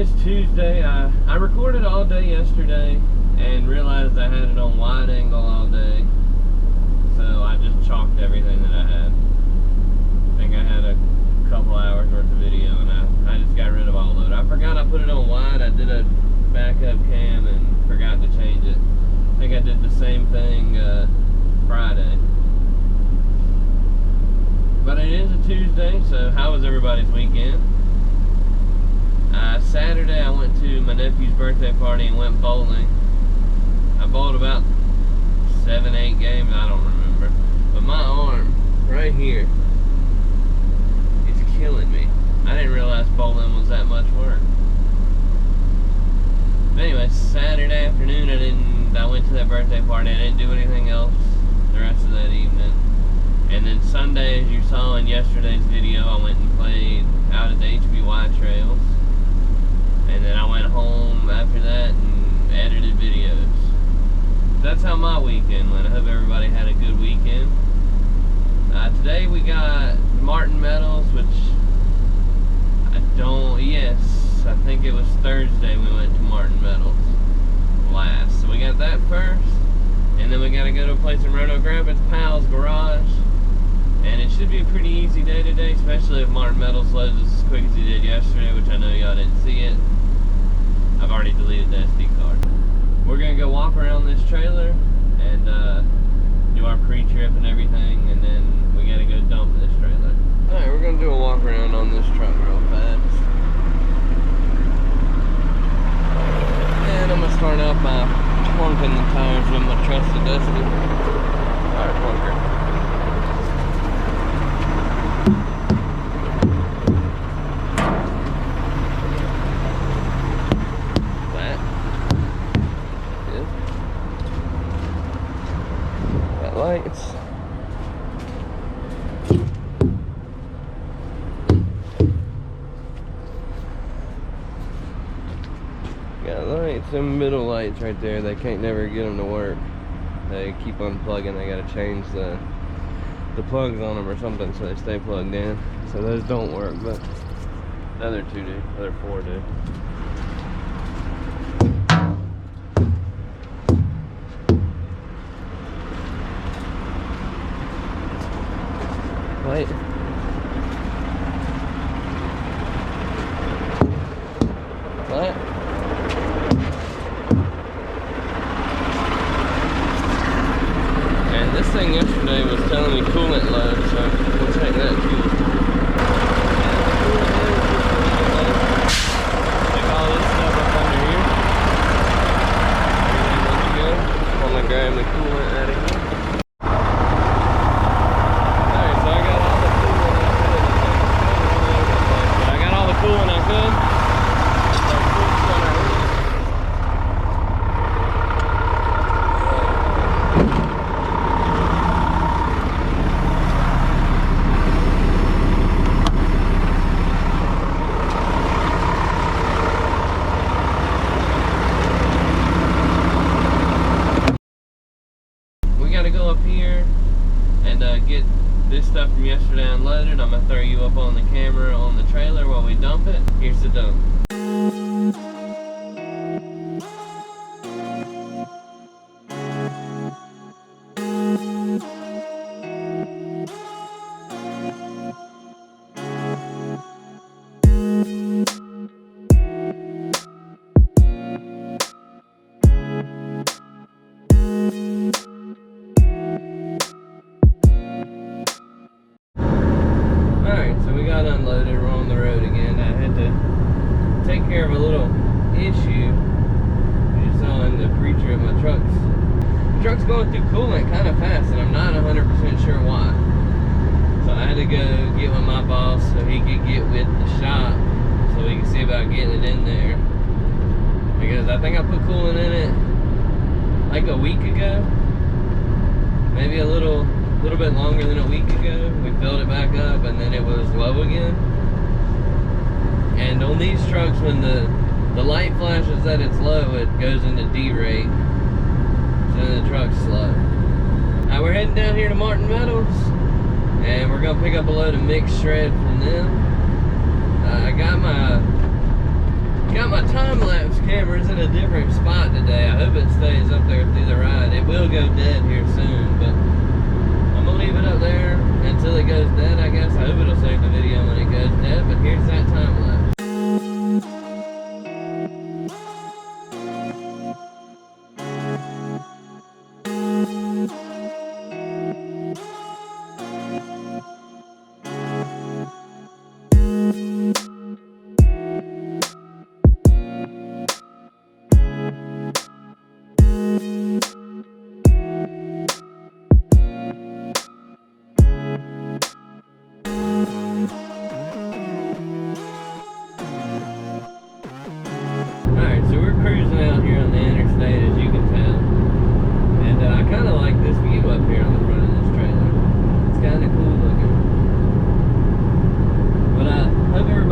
is Tuesday. I recorded all day yesterday and realized I had it on wide angle all day, so I just chalked everything that I had. I think I had a couple hours worth of video and I just got rid of all of it. I forgot I put it on wide. I did a backup cam and forgot to change it. I think I did the same thing Friday. But it is a Tuesday, so how was everybody's weekend? Saturday I went to my nephew's birthday party and went bowling. I bowled about 7-8 games, I don't remember. But my arm, right here, is killing me. I didn't realize bowling was that much work. But anyway, Saturday afternoon I went to that birthday party. I didn't do anything else the rest of that evening. And then Sunday, as you saw in yesterday's video, I went and played out at the HBY trails. And then I went home after that and edited videos. That's how my weekend went. I hope everybody had a good weekend. Today we got Martin Metals, which I think it was Thursday we went to Martin Metals last. So we got that first. And then we got to go to a place in Roanoke Rapids, Pal's Garage. And it should be a pretty easy day today, especially if Martin Metals loads us as quick as he did yesterday, which I know y'all didn't see it. I've already deleted the SD card. We're gonna go walk around this trailer and do our pre-trip and everything, and then we gotta go dump this trailer. Alright, we're gonna do a walk around on this truck real fast. And I'm gonna start out by plunking the tires with my trusty Dusty tire plunker. Lights. Got lights, some middle lights right there. They can't never get them to work. They keep unplugging. They gotta change the plugs on them or something so they stay plugged in. So those don't work, but the other two do. The other four do. Light. What? And this thing yesterday was telling me coolant low, so we'll take that too. Take all this stuff up under here. Everything ready to go. I'm gonna grab the coolant out of here. Cooling I could. We gotta go up here and get this stuff from yesterday unloaded. I'm gonna throw you up on the camera on the trailer while we dump it. Here's the dump. Unloaded, we're on the road again. I had to take care of a little issue you saw in the pre-trip. My truck's going through coolant kind of fast, and I'm not 100% sure why. So I had to go get with my boss so he could get with the shop so we can see about getting it in there. Because I think I put coolant in it like a week ago, maybe a little bit longer than a week ago. We filled it back up and then it was low again. And on these trucks, when the light flashes that it's low, it goes into D rate, so then the truck's slow. Now we're heading down here to Martin Metals and we're gonna pick up a load of mixed shred from them. I got my 1 gallon Got my time-lapse cameras in a different spot today. I hope it stays up there through the ride. It will go dead here soon, but I'm gonna leave it up there until it goes dead, I guess. I hope it'll save the video when it goes dead, but here's that time-lapse.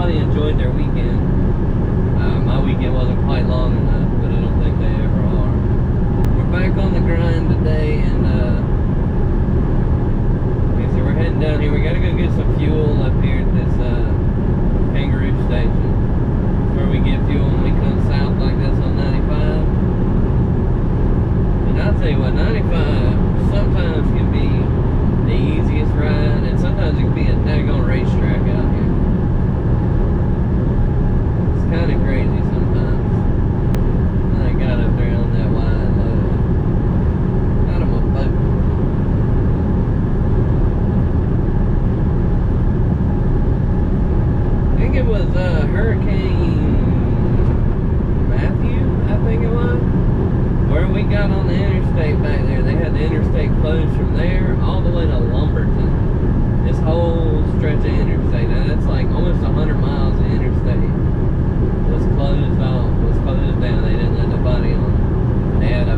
Enjoyed their weekend. My weekend wasn't quite long enough, but I don't think they ever are. We're back on the grind today, and so we're heading down here. We gotta go get some fuel up here at this Kangaroo station. It's where we get fuel when we come south like this on 95. And I'll tell you what, 95 sometimes can be the easiest ride, and sometimes it can be a daggone racetrack out here. Kind of crazy sometimes. I got up there on that wide load. Out of my boat. I think it was Hurricane Matthew, I think it was. Where we got on the interstate back there. They had the interstate closed from there all the way to Lumberton. This whole stretch of interstate. Now that's like almost 100 miles of interstate. Was closed off, was closed down. They didn't let nobody on. They had a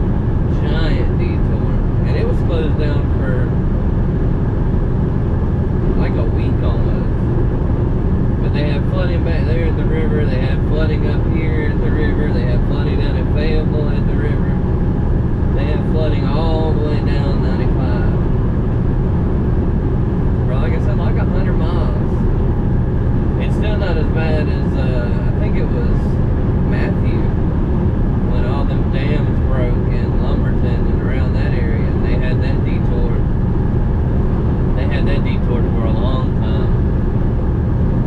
giant detour, and it was closed down for like a week almost. But they had flooding back there at the river. They had flooding up here at the river. They had flooding down in Fayetteville at the river. They had flooding all the way down 95. For like I said, like 100 miles. It's still not as bad as I think it was Matthew, when all them dams broke in Lumberton and around that area. And they had that detour. They had that detour for a long time.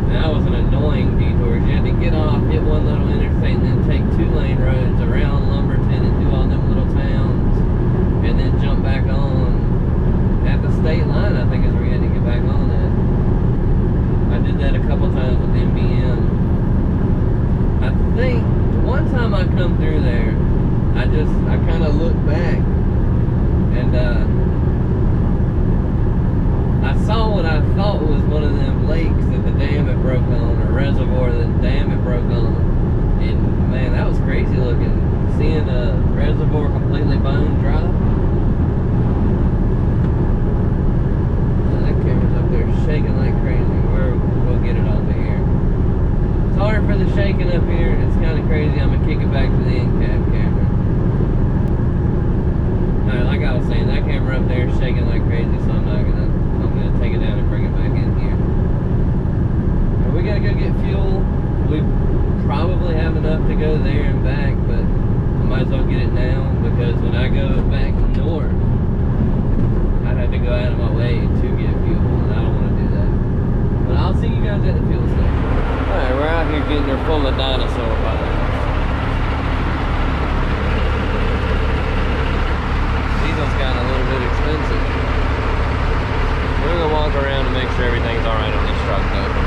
And that was an annoying detour. You had to get off, hit one little interstate, and then take 2-lane roads around Lumberton and do all them little towns, and then jump back on at the state line. I think is where you had to get back on that. I did that a couple times with NBM. I think one time I come through there, I kind of looked back, and I saw what I thought was one of them lakes that the dam had broke on, or reservoir that the dam had broke on. And man, that was crazy looking. Seeing a reservoir completely bone dry. That camera's up there shaking like crazy. We'll get it over here. Sorry for the shaking up here. It's kind of crazy. I'm gonna kick it back to the in-cab camera. Alright, like I was saying, that camera up there is shaking like crazy, so I'm gonna take it down and bring it back in here. Now, we gotta go get fuel. We probably have enough to go there and back, but I might as well get it now, because when I go back north, I'd have to go out of my way to get fuel, and I don't want to do that. But I'll see you guys at the fuel station. Alright, we're out here getting her full of dinosaur bites. Diesel's gotten a little bit expensive. We're gonna walk around and make sure everything's alright on this truck though.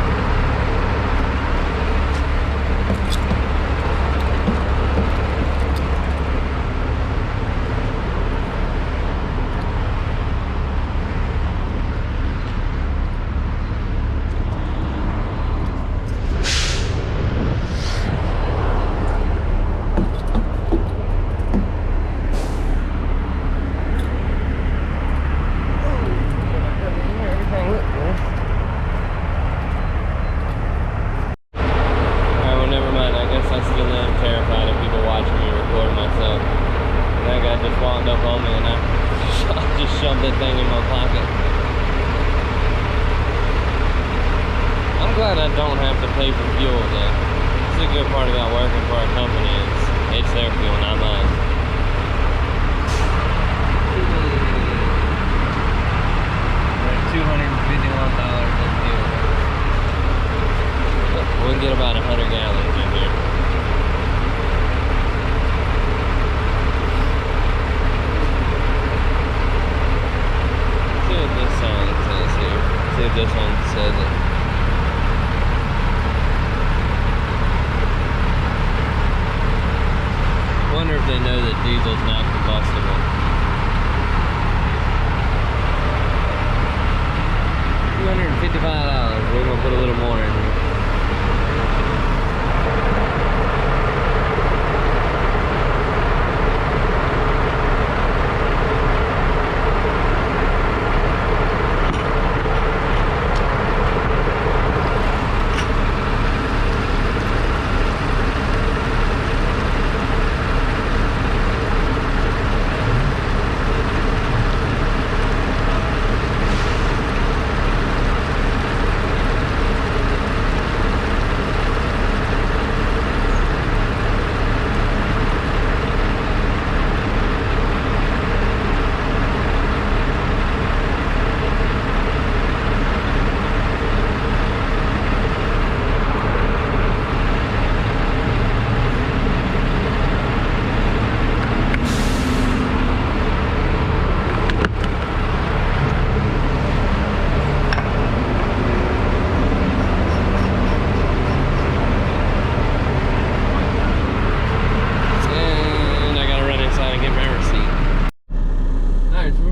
Shoved that thing in my pocket. I'm glad I don't have to pay for fuel though. the good part about working for a company. It's their fuel, not mine. $251 in fuel. We can get about 100 gallons in here. See what this sign says here. See if this one says it. Wonder if they know that diesel's not combustible. $255. We're gonna put a little more in here.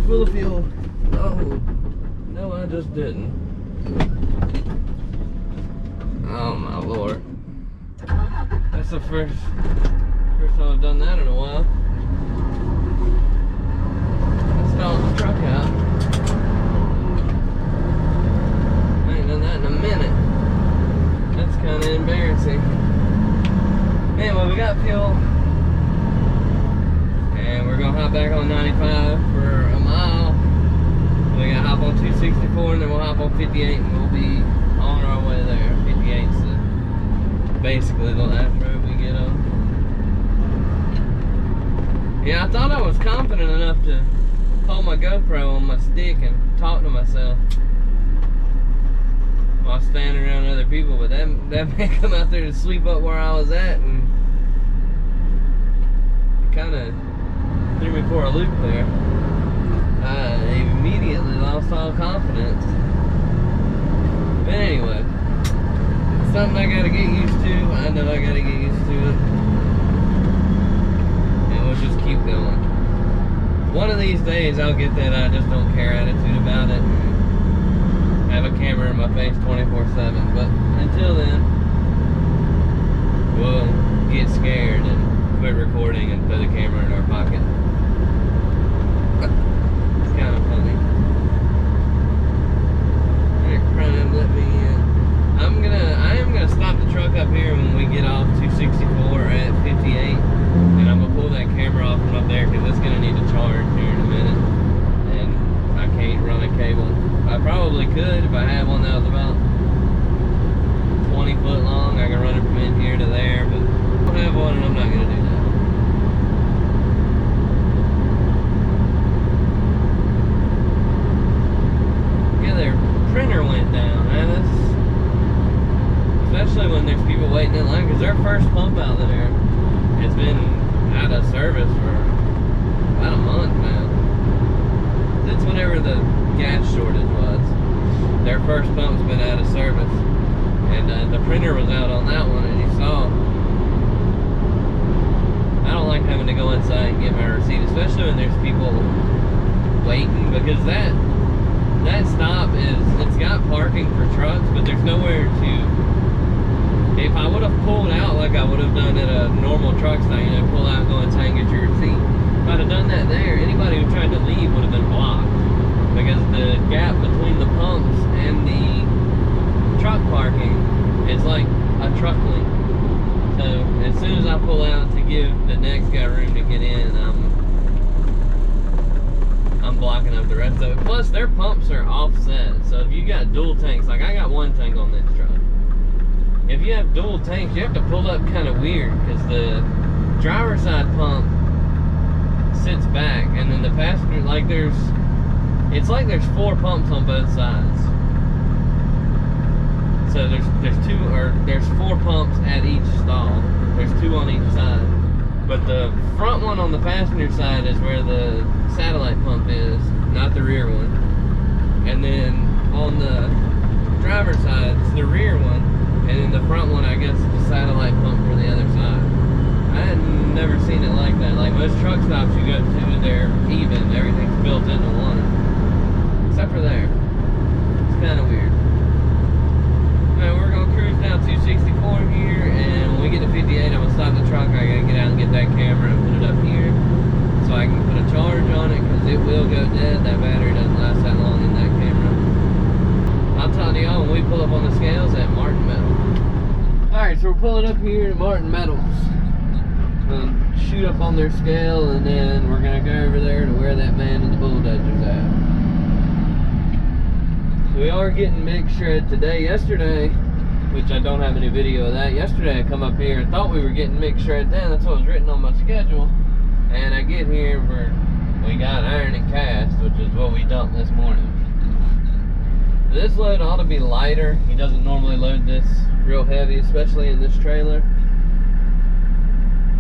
Full of fuel. Oh, no, I just didn't. Oh my lord. That's the first time I've done that in a while. I stalled the truck out. I ain't done that in a minute. That's kind of embarrassing. Anyway, we got fuel. And we're gonna hop back on 95 for a mile. We're gonna hop on 264 and then we'll hop on 58 and we'll be on our way there. 58's basically the last road we get on. Yeah, I thought I was confident enough to hold my GoPro on my stick and talk to myself while standing around other people, but that man come out there to sweep up where I was at and it kind of threw me for a loop there. I immediately lost all confidence. But anyway, it's something I gotta get used to. I know I gotta get used to it. And we'll just keep going. One of these days I'll get that I just don't care attitude about it and have a camera in my face 24/7. But until then, we'll get scared and quit recording and put the camera in our pocket. It's kind of funny. They're trying to let me in. I am gonna stop the truck up here when we get off 264 at 58, and I'm gonna pull that camera off from up there because it's gonna need to charge here in a minute, and I can't run a cable. I probably could if I had one that was about 20 foot long. I can run it from in here to there, but I don't have one, and I'm not gonna do that. Their printer went down, man. Especially when there's people waiting in line, because their first pump out there has been out of service for about a month now. Since whenever the gas shortage was, their first pump's been out of service, and the printer was out on that one, and you saw. I don't like having to go inside and get my receipt, especially when there's people waiting, because that stop it's got parking for trucks, but there's nowhere to. If I would have pulled out like I would have done at a normal truck stop, you know, pull out, go inside and get your receipt. If I'd have done that there, anybody who tried to leave would have been blocked, because the gap between the pumps and the truck parking is like a truck length. So as soon as I pull out to give the next guy room to get in, I'm blocking up the rest of it. Plus, their pumps are offset, so if you got dual tanks, like I got one tank on this truck, if you have dual tanks, you have to pull up kind of weird because the driver's side pump sits back, and then the passenger, like it's like there's 4 pumps on both sides. So there's 4 pumps at each stall. There's 2 on each side. But the front one on the passenger side is where the satellite pump is, not the rear one. And then on the driver's side, it's the rear one. And then the front one, I guess, is the satellite pump for the other side. I had never seen it like that. Like most truck stops you go to, they're even. Everything's built into one. Except for there. It's kind of weird. Alright, we're going to cruise down 264 here, and when we get to 58, I'm going to stop the truck. I got to get out and get that camera and put it up here so I can put a charge on it, because it will go dead. That battery doesn't last that long in that camera. I'll talk to y'all when we pull up on the scales at Martin Metal. Alright, so we're pulling up here to Martin Metals. Shoot up on their scale, and then we're going to go over there to where that man in the bulldozer's at. So we are getting mixed shred today. Yesterday, which I don't have any video of that, yesterday I come up here and thought we were getting mixed shred then. That's what was written on my schedule. And I get here, we got iron and cast, which is what we dumped this morning. This load ought to be lighter. He doesn't normally load this real heavy, especially in this trailer.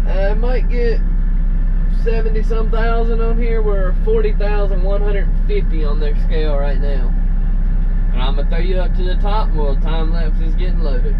I might get 70-some thousand on here. We're 40,150 on their scale right now. And I'm going to throw you up to the top while time lapse is getting loaded.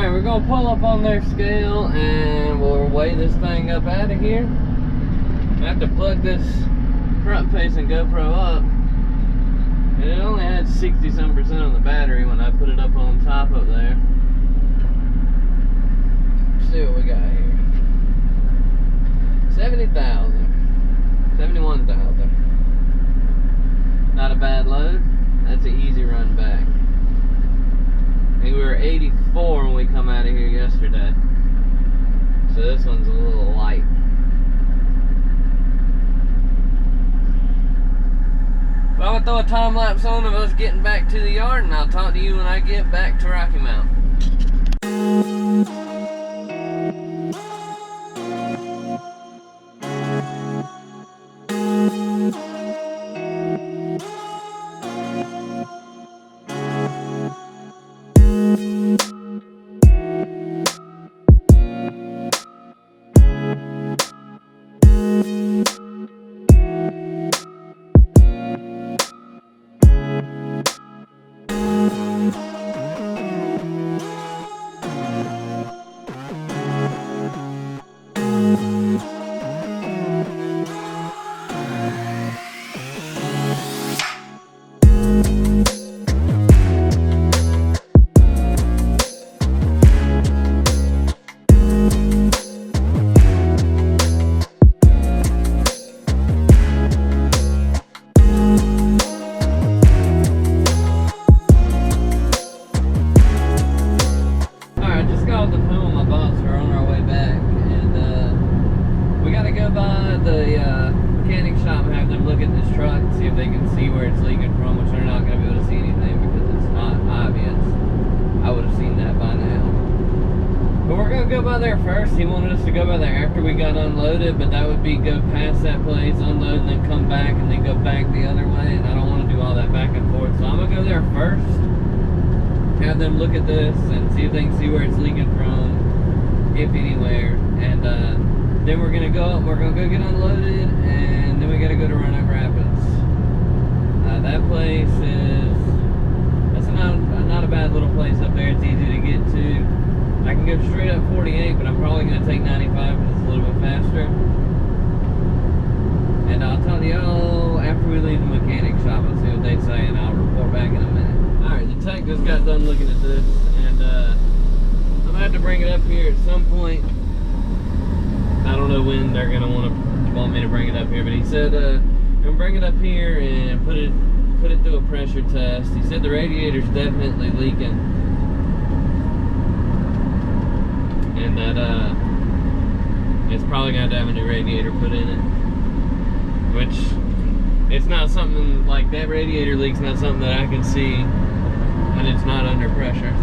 We're gonna pull up on their scale and we'll weigh this thing up out of here. I have to plug this front facing GoPro up, and it only had 60-some% on the battery when I put it up on top up there. Let's see what we got here. 70,000, 71,000. Not a bad load. That's an easy run back. I think we were 84 when we come out of here yesterday. So this one's a little light. Well, I'm gonna throw a time lapse on of us getting back to the yard, and I'll talk to you when I get back to Rocky Mount. by there first. He wanted us to go by there after we got unloaded, but that would be go past that place, unload, and then come back, and then go back the other way, and I don't want to do all that back and forth. So I'm going to go there first, have them look at this, and see if they can see where it's leaking from, if anywhere, and then we're going to go up, we're going to go get unloaded, and then we got to go to Roanoke Rapids. That place is, that's not a bad little place up there. It's easy to get to. I can go straight up 48, but I'm probably going to take 95 because it's a little bit faster. And I'll tell y'all after we leave the mechanic shop, I'll see what they say, and I'll report back in a minute. Alright, the tech just got done looking at this, and I'm going to have to bring it up here at some point. I don't know when they're going to want me to bring it up here, but he said I'm going to bring it up here and put it through a pressure test. He said the radiator's definitely leaking, and that it's probably going to have a new radiator put in it, which it's not something like that. Radiator leak's not something that I can see when it's not under pressure,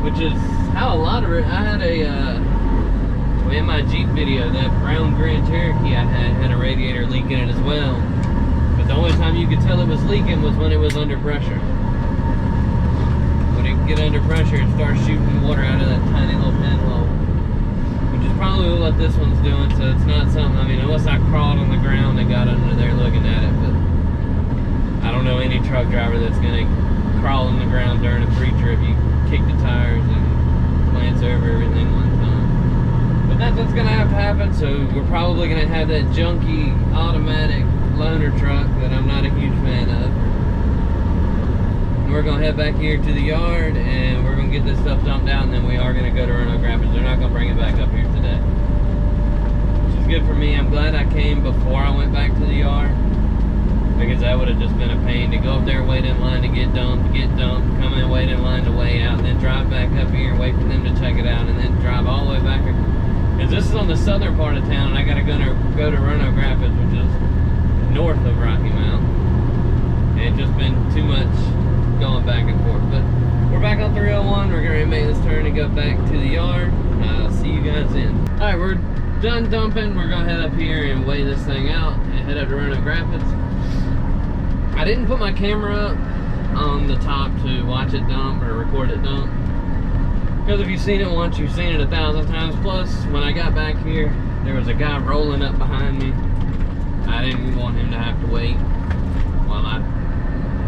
which is how a lot of it. I had in my Jeep video, that brown Grand Cherokee I had a radiator leak in it as well. But the only time you could tell it was leaking was when it was under pressure. When it get under pressure, it starts shooting water out of that tiny little pinhole, which is probably what this one's doing. So it's not something, I mean, unless I crawled on the ground and got under there looking at it, but I don't know any truck driver that's gonna crawl on the ground during a pre-trip. You kick the tires and glance over everything one time. But that's what's gonna have to happen, so we're probably gonna have that junky automatic loaner truck that I'm not a huge fan of. And we're gonna head back here to the yard, and we're gonna get this stuff dumped out, and then we are gonna go to Roanoke Rapids. They're not gonna bring it back up here today, which is good for me. I'm glad I came before I went back to the yard, because that would have just been a pain to go up there, wait in line to get dumped, come in, wait in line to weigh out, and then drive back up here and wait for them to check it out, and then drive all the way back. Because this is on the southern part of town, and I gotta go to Roanoke Rapids, which is north of Rocky Mount. And it's just been too much going back and forth. But we're back on 301. We're gonna make this turn and go back to the yard. I'll see you guys in. Alright, we're done dumping. We're gonna head up here and weigh this thing out and head up to Roanoke Rapids. I didn't put my camera up on the top to watch it dump or record it dump, because if you've seen it once, you've seen it 1,000 times. Plus, when I got back here, there was a guy rolling up behind me. I didn't want him to have to wait while I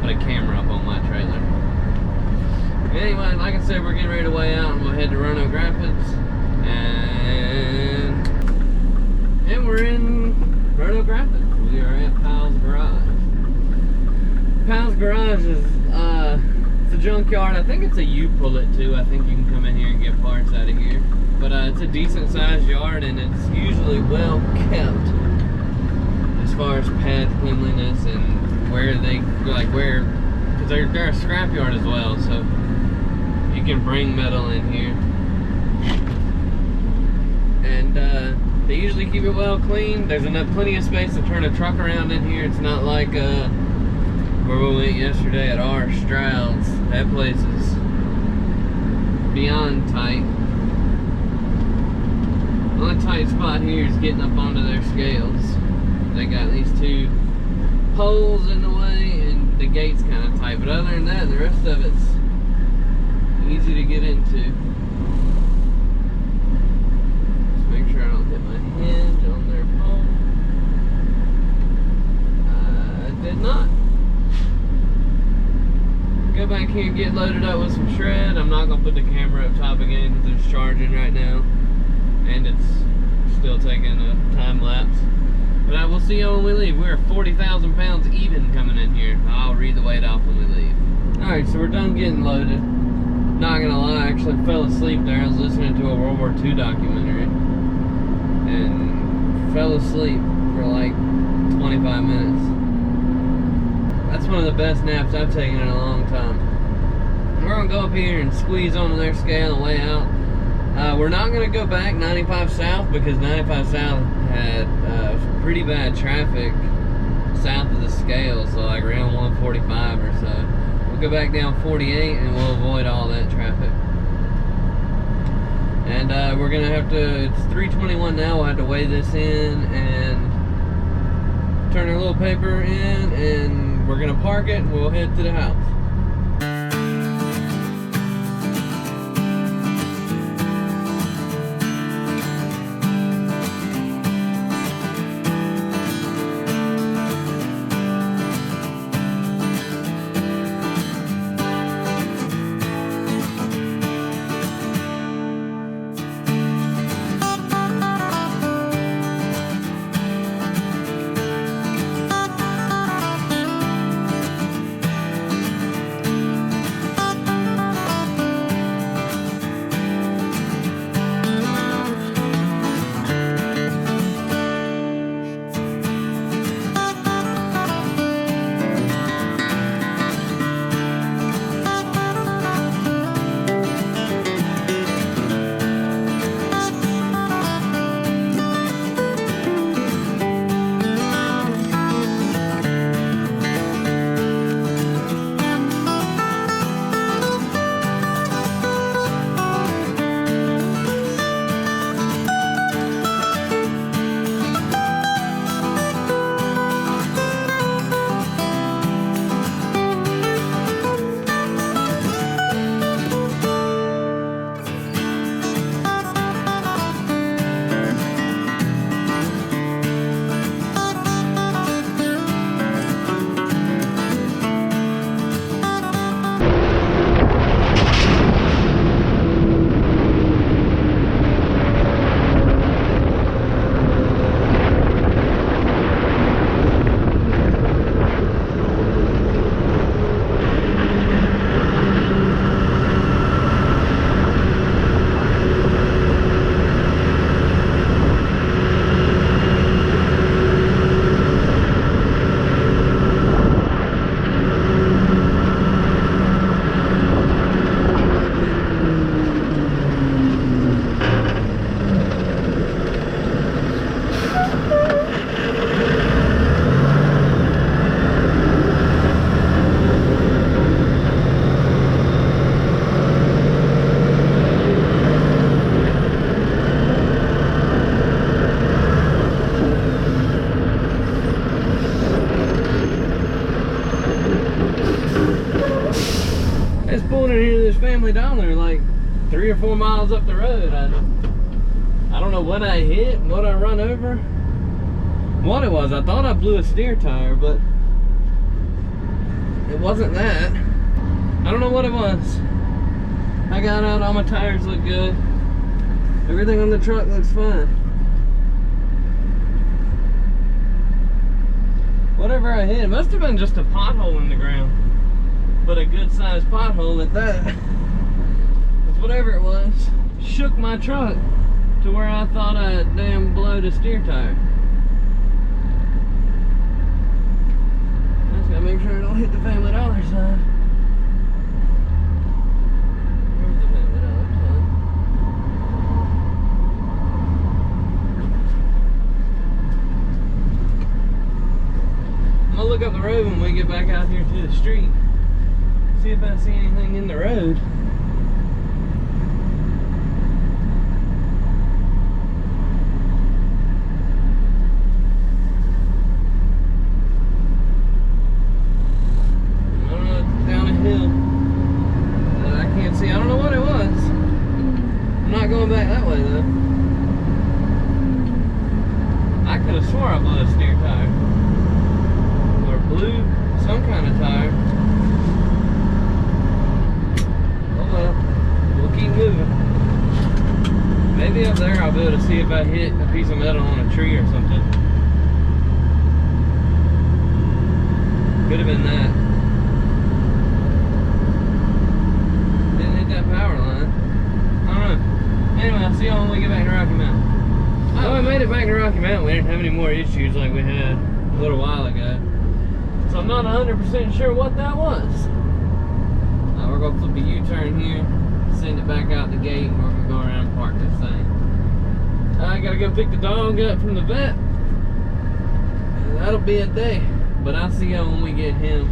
put a camera up on my trailer. Anyway, like I said, we're getting ready to weigh out, and we'll head to Roanoke Rapids, and we're in Roanoke Rapids. We are at Powell's Garage. Powell's Garage is it's a junkyard. I think it's a U-Pull-It too. I think you can come in here and get parts out of here. But it's a decent sized yard, and it's usually well kept as far as pad cleanliness and where they because they're a scrap yard as well, so you can bring metal in here. And they usually keep it well clean. There's plenty of space to turn a truck around in here. It's not like where we went yesterday at R. Stroud's. That place is beyond tight. The only tight spot here is getting up onto their scales. They got these two holes in the way, and the gate's kind of tight. But other than that, the rest of it's easy to get into. Just make sure I don't hit my hinge on their pole. I did not. Go back here and get loaded up with some shred. I'm not going to put the camera up top again because it's charging right now, and it's still taking a time lapse. But I will see you when we leave. We're 40,000 pounds even coming in here. I'll read the weight off when we leave. Alright, so we're done getting loaded. Not gonna lie, I actually fell asleep there. I was listening to a World War II documentary and fell asleep for like 25 minutes. That's one of the best naps I've taken in a long time. We're gonna go up here and squeeze onto their scale and weigh out. We're not gonna go back 95 South because 95 South had pretty bad traffic south of the scale, so like around 145 or so. We'll go back down 48 and we'll avoid all that traffic. And we're gonna have to, it's 3:21 now, we'll have to weigh this in and turn our little paper in, and we're gonna park it and we'll head to the house. Dollar like 3 or 4 miles up the road. I don't know what I hit, what I run over, what it was. I thought I blew a steer tire, but it wasn't that. I don't know what it was. I got out, all my tires look good. Everything on the truck looks fine. Whatever I hit, it must have been just a pothole in the ground, but a good sized pothole at that. Whatever it was, shook my truck to where I thought I damn blowed a steer tire. I just gotta make sure I don't hit the Family Dollar sign. Where's the Family Dollar sign? I'm gonna look up the road when we get back out here to the street. See if I see anything in the road. Going back that way though. I could have swore I blew a steer tire. Or blew some kind of tire. Oh well. We'll keep moving. Maybe up there I'll be able to see if I hit a piece of metal on a tree or something. Could have been that. Didn't hit that power line. I don't know. Anyway, I'll see y'all when we get back to Rocky Mountain. Oh, we made it back to Rocky Mountain. We didn't have any more issues like we had a little while ago. So I'm not 100% sure what that was. We're going to flip a U-turn here, send it back out the gate, and we're going to go around and park this thing. I got to go pick the dog up from the vet. And that'll be a day. But I'll see y'all when we get him.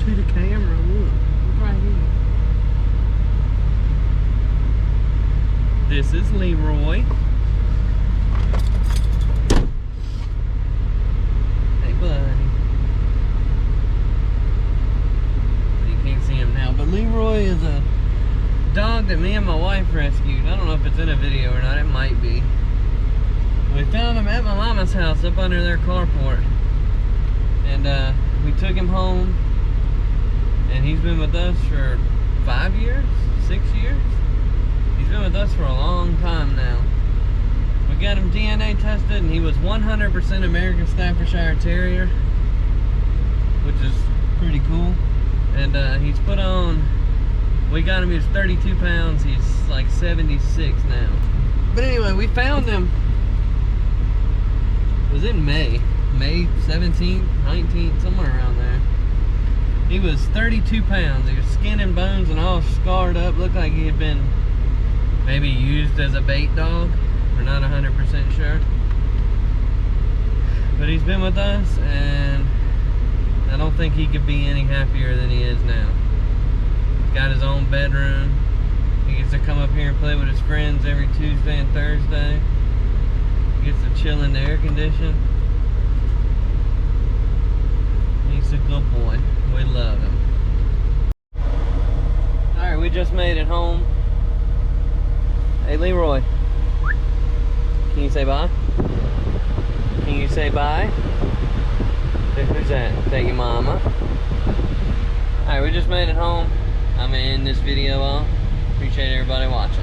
to the camera. Look right here. This is Leroy. Hey, buddy. You can't see him now, but Leroy is a dog that me and my wife rescued. I don't know if it's in a video or not. It might be. We found him at my mama's house up under their carport. And we took him home. And he's been with us for 5 years? 6 years? He's been with us for a long time now. We got him DNA tested and he was 100% American Staffordshire Terrier, which is pretty cool. And he's put on, we got him, he was 32 pounds, he's like 76 now. But anyway, we found him, it was in May 17th, 19th, somewhere around there. He was 32 pounds, he was skin and bones and all scarred up, looked like he had been maybe used as a bait dog. We're not 100% sure. But he's been with us and I don't think he could be any happier than he is now. He's got his own bedroom. He gets to come up here and play with his friends every Tuesday and Thursday. He gets to chill in the air condition. He's a good boy. We love him. Alright, we just made it home. Hey Leroy, can you say bye? Can you say bye? Who's that? Is that your mama? Alright, we just made it home. I'm gonna end this video off. Appreciate everybody watching.